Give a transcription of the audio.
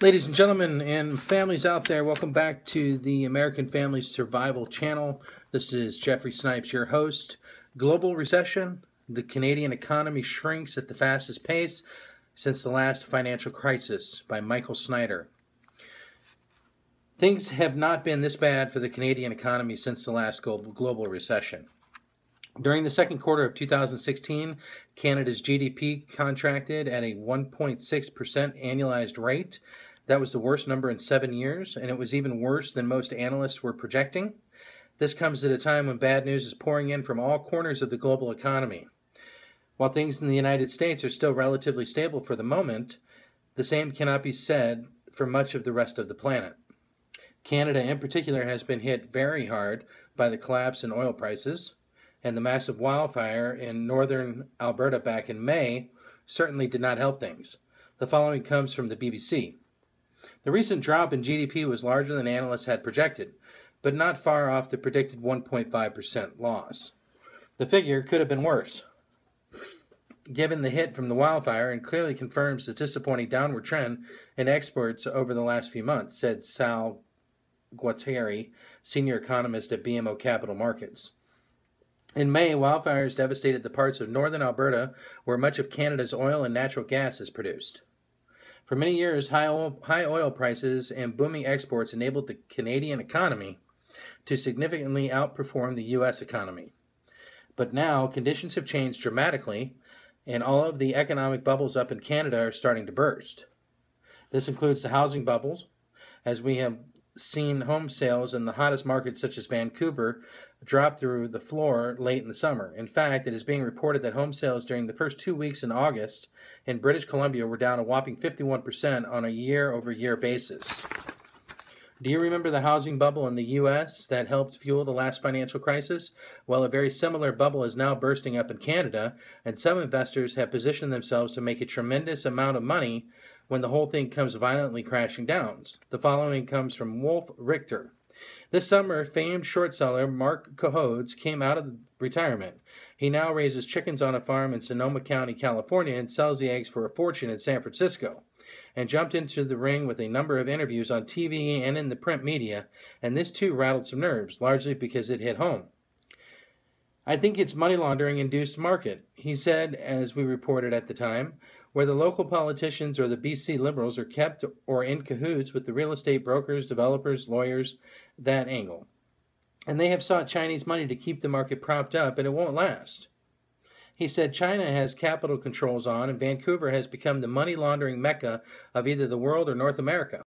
Ladies and gentlemen and families out there, welcome back to the American Family Survival Channel. This is Jeffrey Snipes, your host. Global recession. The Canadian economy shrinks at the fastest pace since the last financial crisis, by Michael Snyder. Things have not been this bad for the Canadian economy since the last global recession. During the second quarter of 2016, Canada's GDP contracted at a 1.6% annualized rate. That was the worst number in 7 years, and it was even worse than most analysts were projecting. This comes at a time when bad news is pouring in from all corners of the global economy. While things in the United States are still relatively stable for the moment, the same cannot be said for much of the rest of the planet. Canada in particular has been hit very hard by the collapse in oil prices, and the massive wildfire in northern Alberta back in May certainly did not help things. The following comes from the BBC. The recent drop in GDP was larger than analysts had projected, but not far off the predicted 1.5% loss. The figure could have been worse, given the hit from the wildfire, and clearly confirms the disappointing downward trend in exports over the last few months, said Sal Guattieri, senior economist at BMO Capital Markets. In May, wildfires devastated the parts of northern Alberta where much of Canada's oil and natural gas is produced. For many years, high oil prices and booming exports enabled the Canadian economy to significantly outperform the U.S. economy. But now, conditions have changed dramatically, and all of the economic bubbles up in Canada are starting to burst. This includes the housing bubbles, as we have seen home sales in the hottest markets such as Vancouver drop through the floor late in the summer. In fact, it is being reported that home sales during the first 2 weeks in August in British Columbia were down a whopping 51% on a year-over-year basis. Do you remember the housing bubble in the U.S. that helped fuel the last financial crisis? Well, a very similar bubble is now bursting up in Canada, and some investors have positioned themselves to make a tremendous amount of money when the whole thing comes violently crashing down. The following comes from Wolf Richter. This summer, famed short seller Mark Cohodes came out of retirement. He now raises chickens on a farm in Sonoma County, California, and sells the eggs for a fortune in San Francisco, and jumped into the ring with a number of interviews on TV and in the print media, and this too rattled some nerves, largely because it hit home. I think it's money laundering induced market, he said, as we reported at the time, where the local politicians or the BC Liberals are kept or in cahoots with the real estate brokers, developers, lawyers, that angle. And they have sought Chinese money to keep the market propped up, and it won't last. He said China has capital controls on, and Vancouver has become the money laundering mecca of either the world or North America.